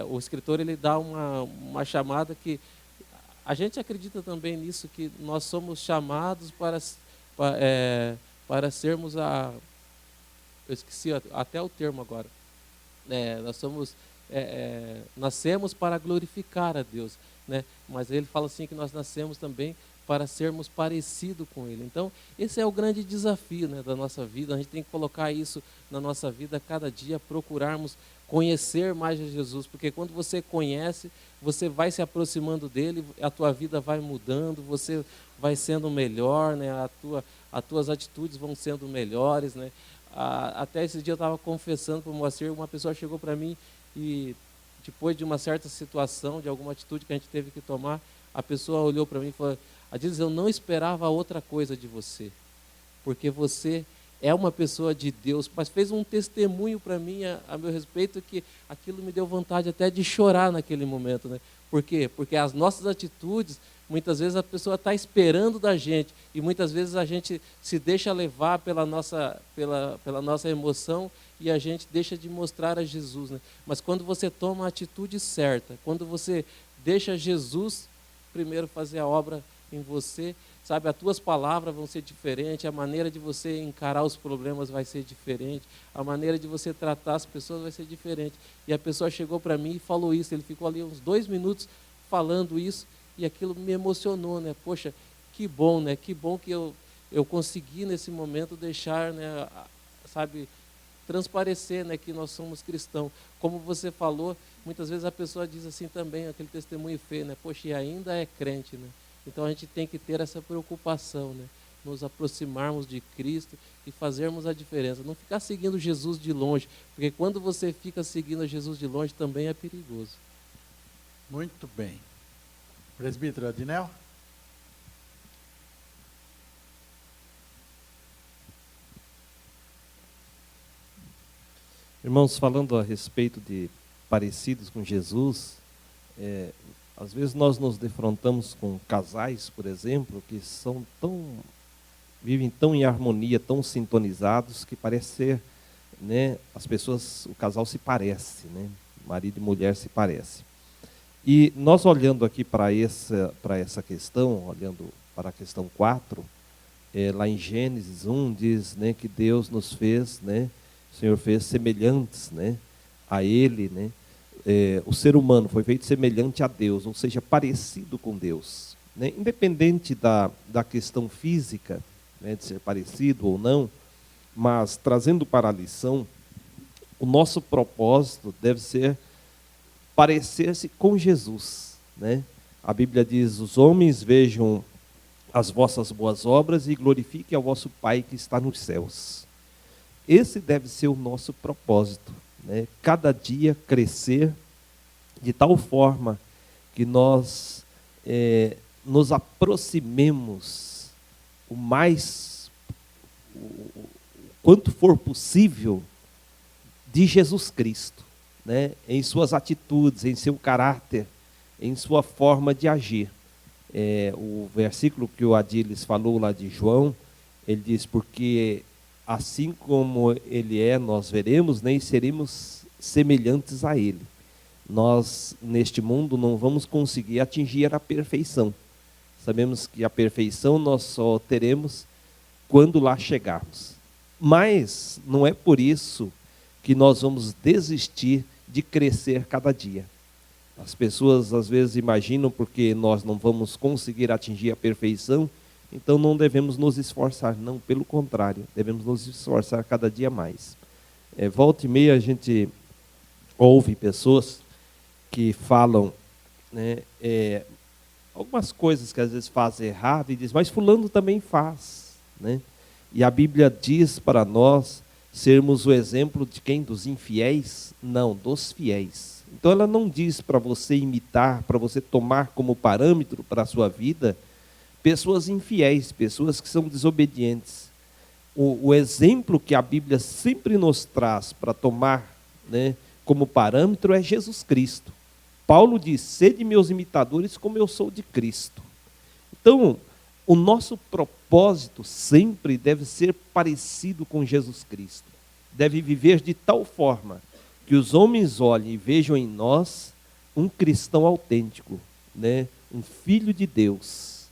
Speaker 7: o escritor ele dá uma chamada que a gente acredita também nisso, que nós somos chamados para sermos eu esqueci até o termo agora. Nascemos para glorificar a Deus, né? Mas ele fala assim que nós nascemos também para sermos parecidos com ele. Então, esse é o grande desafio, né, da nossa vida. A gente tem que colocar isso na nossa vida cada dia, procurarmos conhecer mais a Jesus, porque quando você conhece, você vai se aproximando dele, a tua vida vai mudando, você vai sendo melhor, né? As tuas atitudes vão sendo melhores, né? Até esse dia eu estava confessando para o Moacir, uma pessoa chegou para mim e depois de uma certa situação, de alguma atitude que a gente teve que tomar, a pessoa olhou para mim e falou, Adilis, eu não esperava outra coisa de você, porque você é uma pessoa de Deus, mas fez um testemunho para mim a meu respeito que aquilo me deu vontade até de chorar naquele momento, né? Por quê? Porque as nossas atitudes, muitas vezes a pessoa está esperando da gente e muitas vezes a gente se deixa levar pela nossa emoção e a gente deixa de mostrar a Jesus, né? Mas quando você toma a atitude certa, quando você deixa Jesus primeiro fazer a obra em você, sabe, as tuas palavras vão ser diferentes, a maneira de você encarar os problemas vai ser diferente, a maneira de você tratar as pessoas vai ser diferente. E a pessoa chegou para mim e falou isso, ele ficou ali uns 2 minutos falando isso, e aquilo me emocionou, né? Poxa, que bom, né? Que bom que eu consegui nesse momento deixar, né, sabe, transparecer, né, que nós somos cristãos. Como você falou, muitas vezes a pessoa diz assim também, aquele testemunho feio, né? Poxa, e ainda é crente, né? Então a gente tem que ter essa preocupação, né? Nos aproximarmos de Cristo e fazermos a diferença. Não ficar seguindo Jesus de longe, porque quando você fica seguindo Jesus de longe também é perigoso.
Speaker 1: Muito bem. Presbítero Adinel?
Speaker 8: Irmãos, falando a respeito de parecidos com Jesus, às vezes nós nos defrontamos com casais, por exemplo, que vivem tão em harmonia, tão sintonizados, que parece ser, né, as pessoas, o casal se parece, né, marido e mulher se parece. E nós olhando aqui para essa questão, olhando para a questão 4, lá em Gênesis 1 diz, né, que Deus nos fez, né, o Senhor fez semelhantes, né, a Ele, né, o ser humano foi feito semelhante a Deus, ou seja, parecido com Deus, né, independente da questão física, né, de ser parecido ou não, mas trazendo para a lição, o nosso propósito deve ser parecer-se com Jesus, né? A Bíblia diz, os homens vejam as vossas boas obras e glorifiquem ao vosso Pai que está nos céus. Esse deve ser o nosso propósito, né? Cada dia crescer de tal forma que nós nos aproximemos o quanto for possível de Jesus Cristo, né? Em suas atitudes, em seu caráter, em sua forma de agir. O versículo que o Adiles falou lá de João, ele diz, porque assim como ele é, nós veremos, né, e seremos semelhantes a ele. Nós, neste mundo, não vamos conseguir atingir a perfeição. Sabemos que a perfeição nós só teremos quando lá chegarmos. Mas não é por isso que nós vamos desistir de crescer cada dia. As pessoas às vezes imaginam porque nós não vamos conseguir atingir a perfeição, então não devemos nos esforçar. Não, pelo contrário, devemos nos esforçar cada dia mais. Volta e meia a gente ouve pessoas que falam, né, algumas coisas que às vezes fazem errado e diz, mas fulano também faz, né? E a Bíblia diz para nós sermos o exemplo de quem? Dos infiéis? Não, dos fiéis. Então ela não diz para você imitar, para você tomar como parâmetro para a sua vida pessoas infiéis, pessoas que são desobedientes. O exemplo que a Bíblia sempre nos traz para tomar, né, como parâmetro é Jesus Cristo. Paulo diz, sede meus imitadores como eu sou de Cristo. Então, o nosso propósito sempre deve ser parecido com Jesus Cristo. Deve viver de tal forma que os homens olhem e vejam em nós um cristão autêntico, né? Um filho de Deus,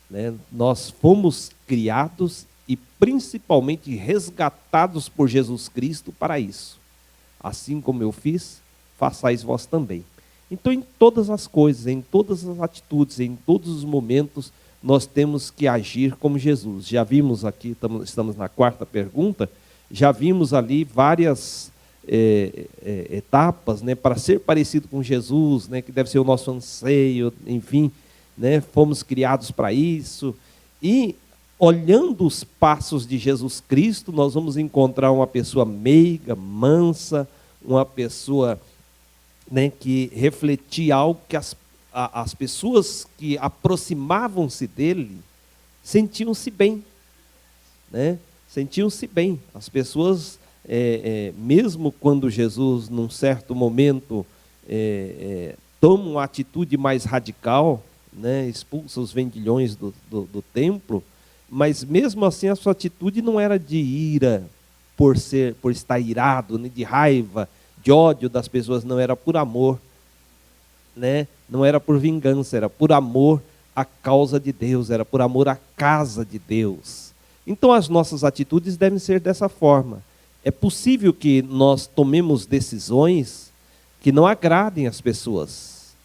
Speaker 8: né? Nós fomos criados e principalmente resgatados por Jesus Cristo para isso. Assim como eu fiz, façais vós também. Então, em todas as coisas, em todas as atitudes, em todos os momentos, nós temos que agir como Jesus. Já vimos aqui, estamos na 4ª pergunta, já vimos ali várias etapas, né, para ser parecido com Jesus, né, que deve ser o nosso anseio, enfim, né, fomos criados para isso. E olhando os passos de Jesus Cristo, nós vamos encontrar uma pessoa meiga, mansa, uma pessoa, né, que refletia algo que as pessoas que aproximavam-se dele sentiam-se bem, né? Sentiam-se bem. As pessoas, mesmo quando Jesus, num certo momento, toma uma atitude mais radical, né? Expulsa os vendilhões do templo, mas mesmo assim a sua atitude não era de ira, por estar irado, né? De raiva, de ódio das pessoas, não, era por amor, né? Não era por vingança, era por amor à causa de Deus, era por amor à casa de Deus. Então as nossas atitudes devem ser dessa forma. É possível que nós tomemos decisões que não agradem as pessoas,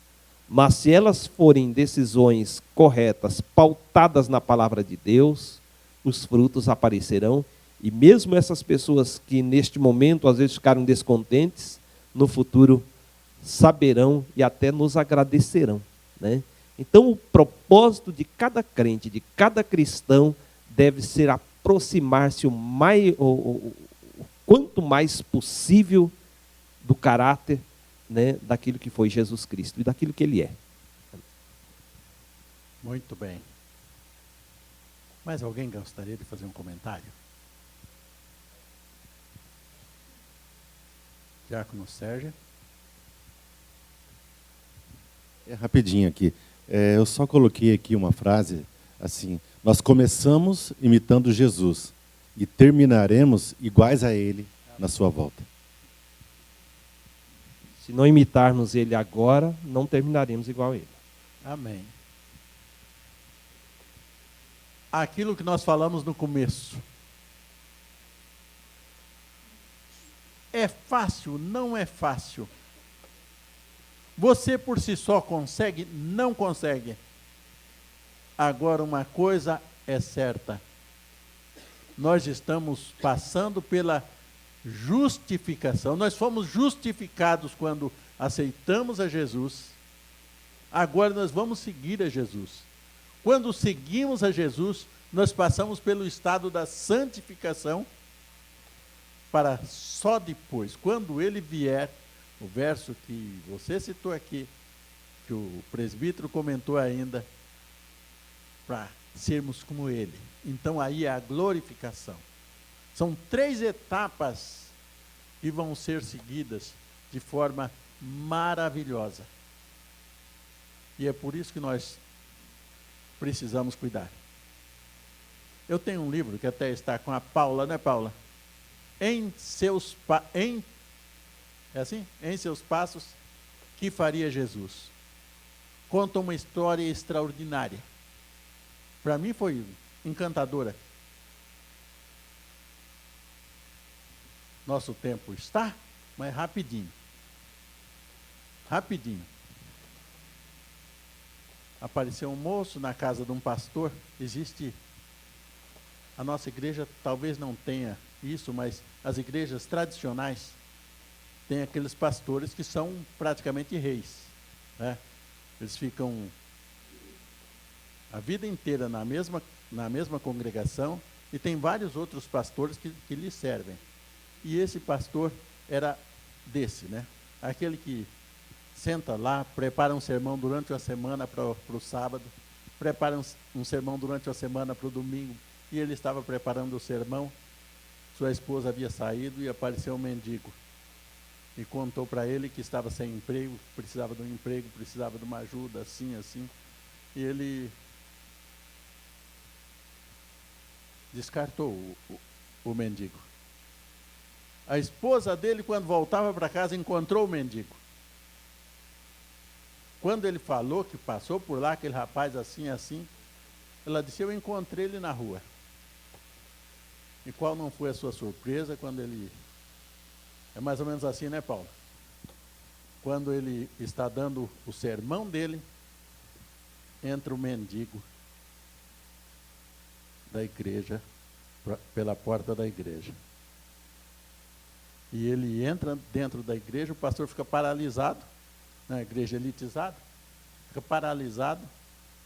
Speaker 8: mas se elas forem decisões corretas, pautadas na palavra de Deus, os frutos aparecerão, e mesmo essas pessoas que neste momento às vezes ficaram descontentes, no futuro saberão e até nos agradecerão, né? Então o propósito de cada crente, de cada cristão, deve ser aproximar-se o quanto mais possível do caráter, né, daquilo que foi Jesus Cristo e daquilo que Ele é.
Speaker 1: Muito bem. Mais alguém gostaria de fazer um comentário? Diácono Sérgio.
Speaker 6: É rapidinho aqui. Eu só coloquei aqui uma frase assim: nós começamos imitando Jesus e terminaremos iguais a Ele na sua volta.
Speaker 8: Se não imitarmos Ele agora, não terminaremos igual a Ele.
Speaker 1: Amém. Aquilo que nós falamos no começo. É fácil? Não é fácil. Você por si só consegue? Não consegue. Agora, uma coisa é certa. Nós estamos passando pela justificação. Nós fomos justificados quando aceitamos a Jesus. Agora nós vamos seguir a Jesus. Quando seguimos a Jesus, nós passamos pelo estado da santificação, para só depois, quando Ele vier, o verso que você citou aqui, que o presbítero comentou ainda, para sermos como Ele. Então aí é a glorificação. São 3 etapas que vão ser seguidas de forma maravilhosa. E é por isso que nós precisamos cuidar. Eu tenho um livro que até está com a Paula, né, Paula? Em seus passos, que faria Jesus? Conta uma história extraordinária. Para mim foi encantadora. Nosso tempo está, mas rapidinho. Rapidinho. Apareceu um moço na casa de um pastor. A nossa igreja talvez não tenha isso, mas as igrejas tradicionais têm aqueles pastores que são praticamente reis, né? Eles ficam a vida inteira na mesma congregação e tem vários outros pastores que lhes servem. E esse pastor era desse, né? Aquele que senta lá, prepara um sermão durante a semana para o sábado, prepara um sermão durante a semana para o domingo, e ele estava preparando o sermão, sua esposa havia saído e apareceu um mendigo. E contou para ele que estava sem emprego, precisava de um emprego, precisava de uma ajuda, assim, assim. E ele descartou o mendigo. A esposa dele, quando voltava para casa, encontrou o mendigo. Quando ele falou que passou por lá, aquele rapaz assim, assim, ela disse: eu encontrei ele na rua. E qual não foi a sua surpresa quando ele... É mais ou menos assim, né, Paulo? Quando ele está dando o sermão dele, entra o mendigo da igreja, pela porta da igreja. E ele entra dentro da igreja, o pastor fica paralisado, na igreja elitizada, fica paralisado,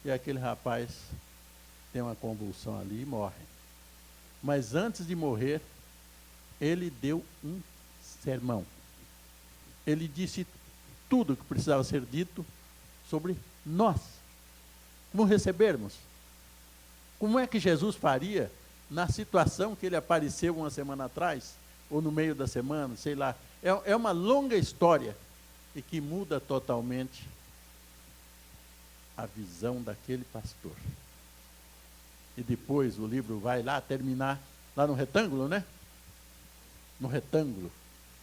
Speaker 1: e aquele rapaz tem uma convulsão ali e morre. Mas antes de morrer, ele deu um sermão. Ele disse tudo o que precisava ser dito sobre nós. Como recebermos. Como é que Jesus faria na situação que ele apareceu uma semana atrás, ou no meio da semana, sei lá. É uma longa história e que muda totalmente a visão daquele pastor. E depois o livro vai lá terminar, lá no Retângulo, né? No Retângulo,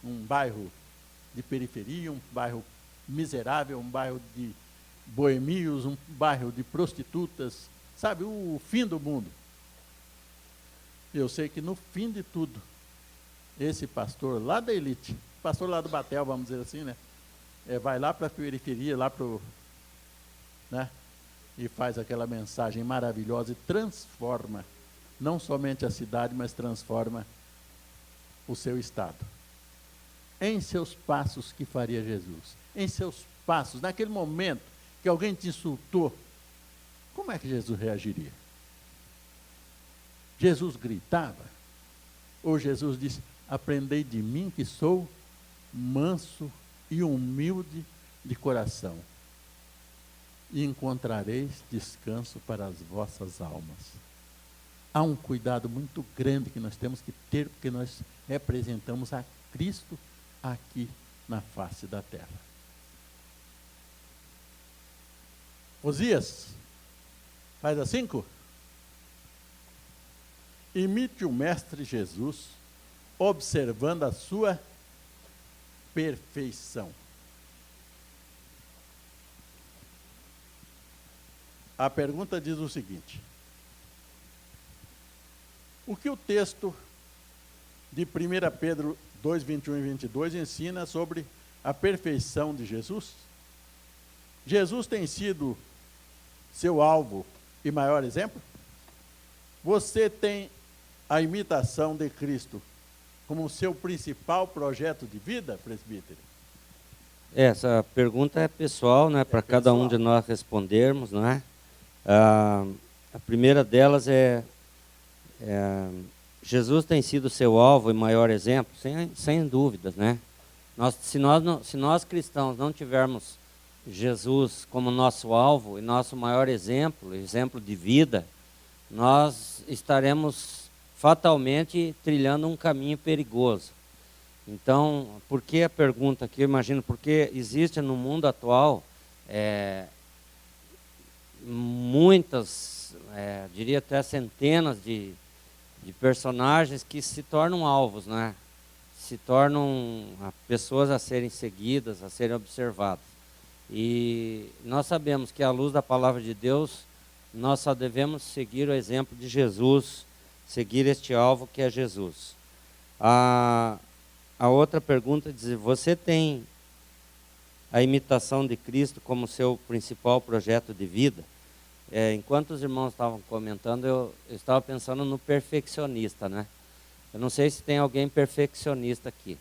Speaker 1: um bairro de periferia, um bairro miserável, um bairro boêmios, um bairro de prostitutas, sabe, o fim do mundo. Eu sei que no fim de tudo, esse pastor lá da elite, pastor lá do Batel, vamos dizer assim, né? Vai lá para a periferia, lá para o... né? E faz aquela mensagem maravilhosa e transforma, não somente a cidade, mas transforma o seu estado. Em seus passos que faria Jesus? Em seus passos, naquele momento que alguém te insultou, como é que Jesus reagiria? Jesus gritava? Ou Jesus disse, aprendei de mim que sou manso e humilde de coração, e encontrareis descanso para as vossas almas. Há um cuidado muito grande que nós temos que ter, porque nós representamos a Cristo aqui na face da terra. Osias, faz a 5. Imite o Mestre Jesus, observando a sua perfeição. A pergunta diz o seguinte: o que o texto de 1 Pedro 2, 21 e 22 ensina sobre a perfeição de Jesus? Jesus tem sido seu alvo e maior exemplo? Você tem a imitação de Cristo como seu principal projeto de vida, presbítero?
Speaker 9: Essa pergunta é pessoal, né, para cada um de nós respondermos, não é? A primeira delas é Jesus tem sido seu alvo e maior exemplo, sem dúvidas, né? Se nós cristãos não tivermos Jesus como nosso alvo e nosso maior exemplo de vida, nós estaremos fatalmente trilhando um caminho perigoso. Então, por que a pergunta aqui? Eu imagino porque existe no mundo atual muitas, diria até centenas de personagens que se tornam alvos, né? Se tornam pessoas a serem seguidas, a serem observadas. E nós sabemos que à luz da palavra de Deus, nós só devemos seguir o exemplo de Jesus, seguir este alvo que é Jesus. A outra pergunta diz, você tem a imitação de Cristo como seu principal projeto de vida? Enquanto os irmãos estavam comentando, eu estava pensando no perfeccionista, né? Eu não sei se tem alguém perfeccionista aqui,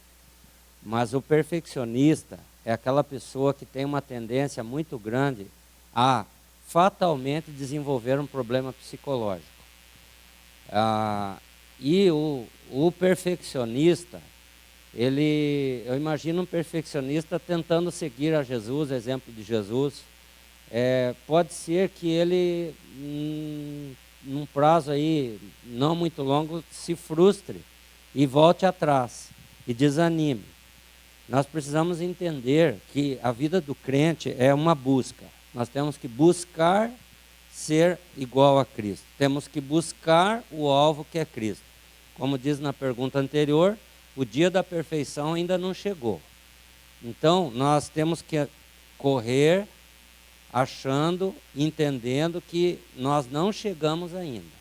Speaker 9: mas o perfeccionista é aquela pessoa que tem uma tendência muito grande a fatalmente desenvolver um problema psicológico. E o perfeccionista, eu imagino um perfeccionista tentando seguir a Jesus, exemplo de Jesus. Pode ser que ele, num prazo aí não muito longo, se frustre e volte atrás e desanime. Nós precisamos entender que a vida do crente é uma busca. Nós temos que buscar ser igual a Cristo. Temos que buscar o alvo que é Cristo. Como diz na pergunta anterior, o dia da perfeição ainda não chegou. Então, nós temos que correr achando, entendendo que nós não chegamos ainda.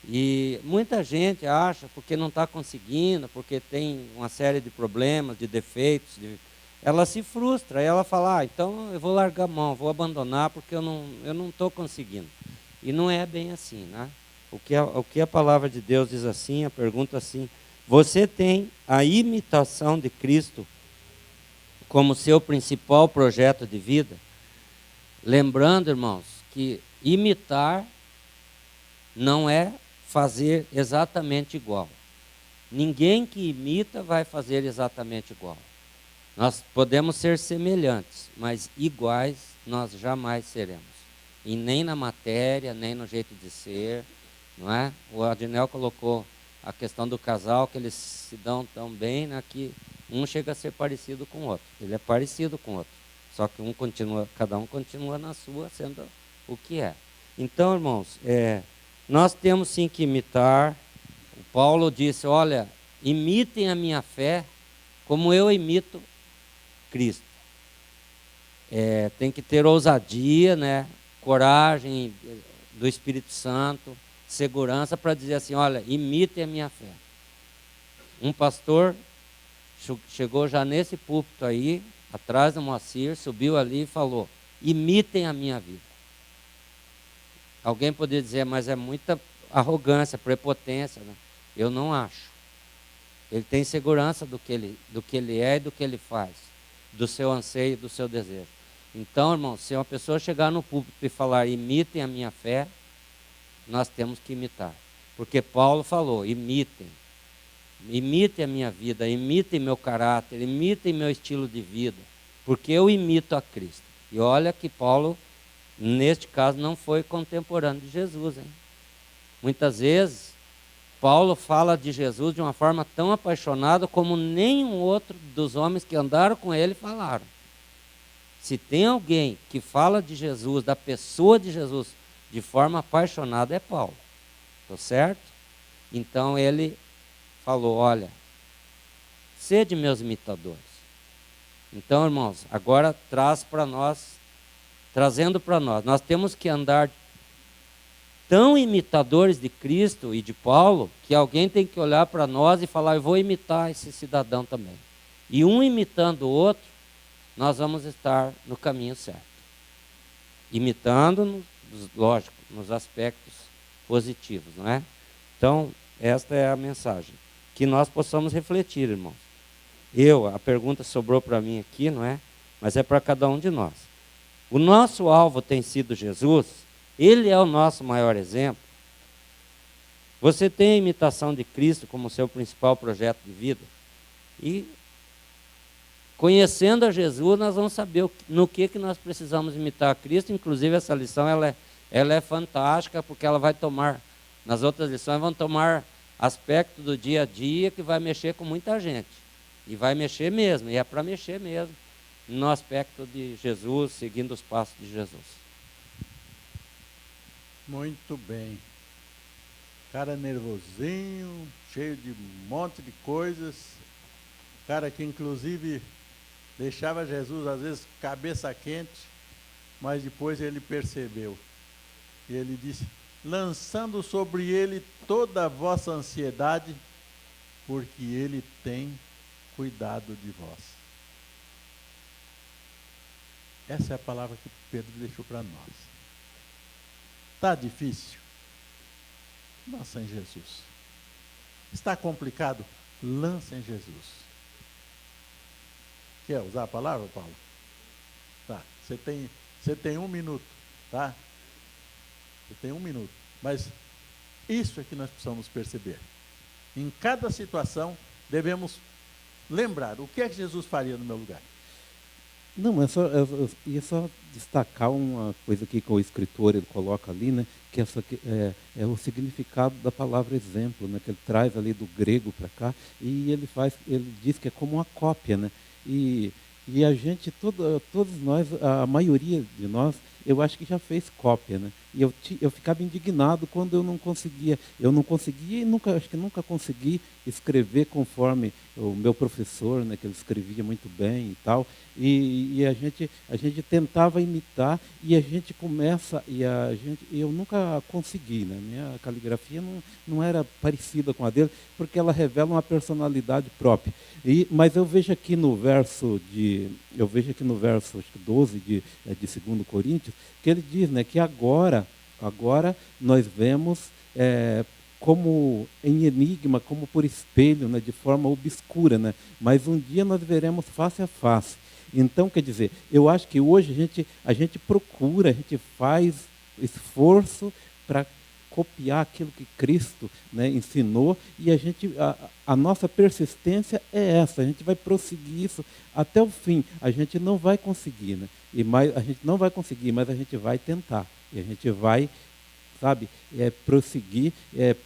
Speaker 9: E muita gente acha, porque não está conseguindo, porque tem uma série de problemas, de defeitos, ela se frustra, ela fala, então eu vou largar a mão, vou abandonar porque eu não estou conseguindo. E não é bem assim, né? O que a palavra de Deus diz assim, a pergunta assim, você tem a imitação de Cristo como seu principal projeto de vida? Lembrando, irmãos, que imitar não é fazer exatamente igual. Ninguém que imita vai fazer exatamente igual. Nós podemos ser semelhantes, mas iguais nós jamais seremos. E nem na matéria, nem no jeito de ser, não é? O Adinel colocou a questão do casal, que eles se dão tão bem, né, que um chega a ser parecido com o outro. Ele é parecido com o outro. Só que cada um continua na sua, sendo o que é. Então, irmãos, nós temos sim que imitar. O Paulo disse, olha, imitem a minha fé como eu imito Cristo. tem que ter ousadia, né? Coragem do Espírito Santo, segurança para dizer assim, olha, imitem a minha fé. Um pastor chegou já nesse púlpito aí, atrás do Moacir, subiu ali e falou, imitem a minha vida. Alguém poderia dizer, mas é muita arrogância, prepotência, né? Eu não acho. Ele tem segurança do que ele é e do que ele faz, do seu anseio, do seu desejo. Então, irmão, se uma pessoa chegar no púlpito e falar, imitem a minha fé, nós temos que imitar. Porque Paulo falou, imitem a minha vida, imitem meu caráter, imitem meu estilo de vida, porque eu imito a Cristo. E olha que Paulo, neste caso, não foi contemporâneo de Jesus, hein? Muitas vezes, Paulo fala de Jesus de uma forma tão apaixonada como nenhum outro dos homens que andaram com ele falaram. Se tem alguém que fala de Jesus, da pessoa de Jesus, de forma apaixonada, é Paulo. Tá certo? Então ele falou, olha, sede meus imitadores. Então, irmãos, agora trazendo para nós temos que andar tão imitadores de Cristo e de Paulo, que alguém tem que olhar para nós e falar, eu vou imitar esse cidadão também. E um imitando o outro, nós vamos estar no caminho certo. Imitando, lógico, nos aspectos positivos, não é? Então, esta é a mensagem. Que nós possamos refletir, irmãos. A pergunta sobrou para mim aqui, não é? Mas é para cada um de nós. O nosso alvo tem sido Jesus, ele é o nosso maior exemplo. Você tem a imitação de Cristo como seu principal projeto de vida? E conhecendo a Jesus, nós vamos saber no que nós precisamos imitar a Cristo. Inclusive, essa lição ela é fantástica, porque ela vai tomar, nas outras lições, vão tomar aspecto do dia a dia que vai mexer com muita gente. E vai mexer mesmo, e é para mexer mesmo, no aspecto de Jesus, seguindo os passos de Jesus.
Speaker 1: Muito bem. Cara nervosinho, cheio de um monte de coisas. Cara que inclusive deixava Jesus às vezes cabeça quente, mas depois ele percebeu. E ele disse, lançando sobre ele toda a vossa ansiedade, porque ele tem cuidado de vós. Essa é a palavra que Pedro deixou para nós. Está difícil? Lança em Jesus. Está complicado? Lança em Jesus. Quer usar a palavra, Paulo? Tá. Você tem 1 minuto, tá? Você tem 1 minuto. Mas isso é que nós precisamos perceber. Em cada situação, devemos lembrar o que é que Jesus faria no meu lugar.
Speaker 4: Não, mas eu ia só destacar uma coisa aqui que o escritor ele coloca ali, né, que é o significado da palavra exemplo, né, que ele traz ali do grego para cá, e ele diz que é como uma cópia, né, e a gente, todos nós, a maioria de nós, eu acho que já fez cópia, né? E eu ficava indignado quando eu não conseguia e acho que nunca consegui escrever conforme o meu professor, né, que ele escrevia muito bem e tal. E a gente tentava imitar e a gente começa eu nunca consegui, né? Minha caligrafia não era parecida com a dele, porque ela revela uma personalidade própria. Mas eu vejo aqui no verso acho que 12 de 2 Coríntios, que ele diz, né, que agora nós vemos como em enigma, como por espelho, né, de forma obscura, né, mas um dia nós veremos face a face. Então, quer dizer, eu acho que hoje a gente procura, a gente faz esforço para copiar aquilo que Cristo, né, ensinou, e a nossa persistência é essa, a gente vai prosseguir isso até o fim. A gente não vai conseguir, né? A gente não vai conseguir, mas a gente vai tentar. E a gente vai, prosseguir,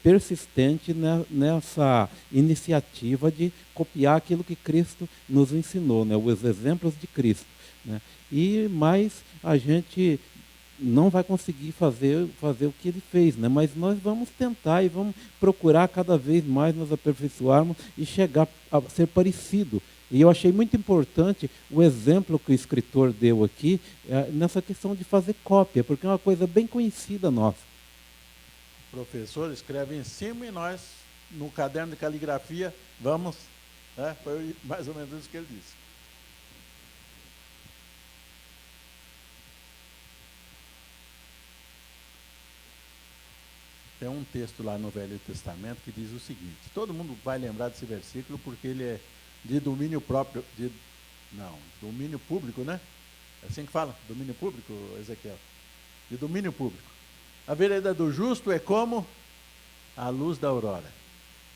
Speaker 4: persistente nessa iniciativa de copiar aquilo que Cristo nos ensinou, né? Os exemplos de Cristo, né? Mas a gente não vai conseguir fazer o que ele fez, né? Mas nós vamos tentar e vamos procurar cada vez mais nos aperfeiçoarmos e chegar a ser parecido E eu achei muito importante o exemplo que o escritor deu aqui, nessa questão de fazer cópia, porque é uma coisa bem conhecida nossa.
Speaker 1: O professor escreve em cima e nós, no caderno de caligrafia, vamos, né? Foi mais ou menos isso que ele disse. Tem um texto lá no Velho Testamento que diz o seguinte, todo mundo vai lembrar desse versículo porque ele é de domínio próprio, domínio público, né? É assim que fala, domínio público, Ezequiel? De domínio público. A vereda do justo é como a luz da aurora.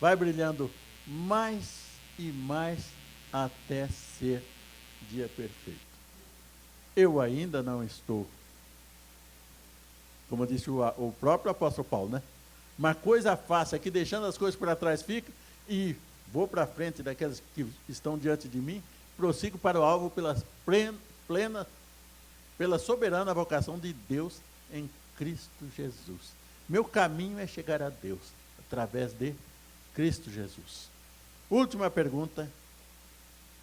Speaker 1: Vai brilhando mais e mais até ser dia perfeito. Eu ainda não estou, como disse o próprio apóstolo Paulo, né? Uma coisa fácil aqui, deixando as coisas para trás fica, e vou para frente daquelas que estão diante de mim, prossigo para o alvo pela soberana vocação de Deus em Cristo Jesus. Meu caminho é chegar a Deus, através de Cristo Jesus. Última pergunta,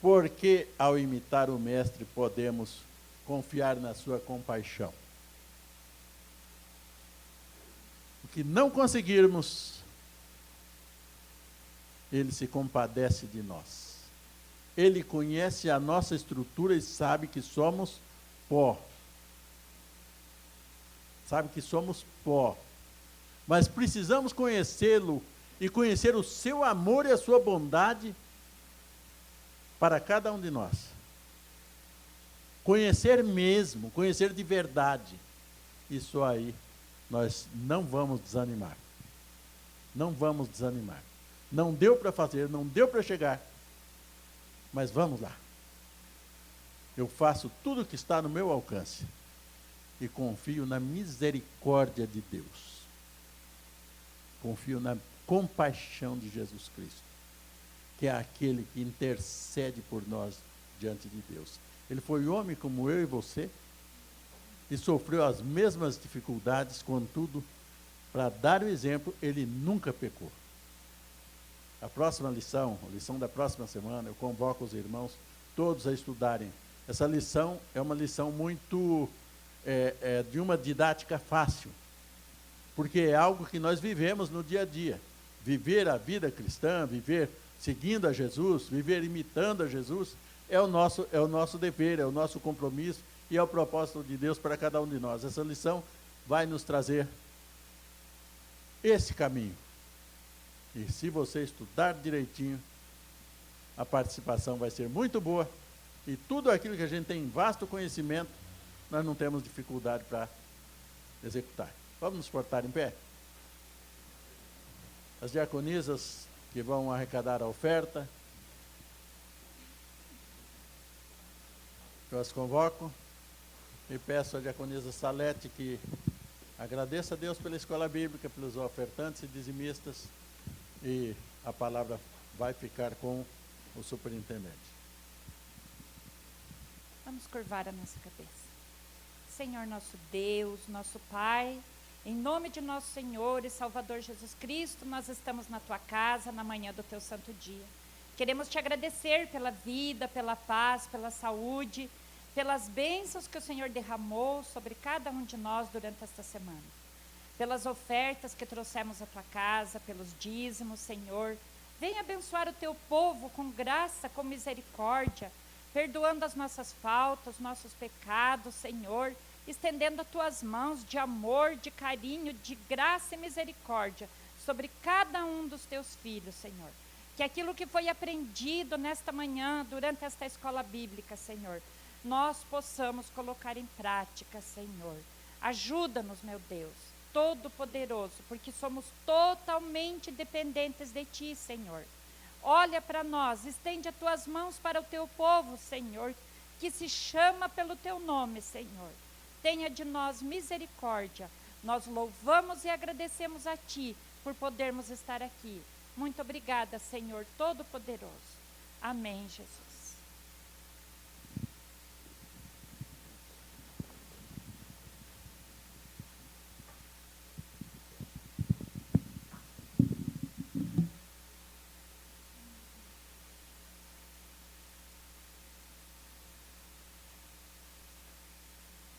Speaker 1: por que ao imitar o Mestre podemos confiar na sua compaixão? O que não conseguirmos, Ele se compadece de nós. Ele conhece a nossa estrutura e sabe que somos pó. Sabe que somos pó. Mas precisamos conhecê-lo e conhecer o seu amor e a sua bondade para cada um de nós. Conhecer mesmo, conhecer de verdade. Isso aí, nós não vamos desanimar. Não vamos desanimar. Não deu para fazer, não deu para chegar. Mas vamos lá. Eu faço tudo o que está no meu alcance. E confio na misericórdia de Deus. Confio na compaixão de Jesus Cristo, que é aquele que intercede por nós diante de Deus. Ele foi homem como eu e você, e sofreu as mesmas dificuldades, contudo, para dar o exemplo, ele nunca pecou. A próxima lição, a lição da próxima semana, eu convoco os irmãos todos a estudarem. Essa lição é uma lição muito, de uma didática fácil, porque é algo que nós vivemos no dia a dia. Viver a vida cristã, viver seguindo a Jesus, viver imitando a Jesus, é o nosso dever, é o nosso compromisso e é o propósito de Deus para cada um de nós. Essa lição vai nos trazer esse caminho. E se você estudar direitinho, a participação vai ser muito boa e tudo aquilo que a gente tem vasto conhecimento, nós não temos dificuldade para executar. Vamos nos portar em pé? As diaconisas que vão arrecadar a oferta, eu as convoco e peço à diaconisa Salete que agradeça a Deus pela escola bíblica, pelos ofertantes e dizimistas, e a palavra vai ficar com o superintendente.
Speaker 10: Vamos curvar a nossa cabeça. Senhor nosso Deus, nosso Pai, em nome de nosso Senhor e Salvador Jesus Cristo, nós estamos na Tua casa, na manhã do Teu santo dia. Queremos Te agradecer pela vida, pela paz, pela saúde, pelas bênçãos que o Senhor derramou sobre cada um de nós durante esta semana. Pelas ofertas que trouxemos à Tua casa, pelos dízimos, Senhor. Venha abençoar o Teu povo com graça, com misericórdia, perdoando as nossas faltas, nossos pecados, Senhor, estendendo as Tuas mãos de amor, de carinho, de graça e misericórdia sobre cada um dos Teus filhos, Senhor. Que aquilo que foi aprendido nesta manhã, durante esta escola bíblica, Senhor, nós possamos colocar em prática, Senhor. Ajuda-nos, meu Deus, Todo-Poderoso, porque somos totalmente dependentes de Ti, Senhor. Olha para nós, estende as Tuas mãos para o Teu povo, Senhor, que se chama pelo Teu nome, Senhor. Tenha de nós misericórdia. Nós louvamos e agradecemos a Ti por podermos estar aqui. Muito obrigada, Senhor Todo-Poderoso. Amém, Jesus.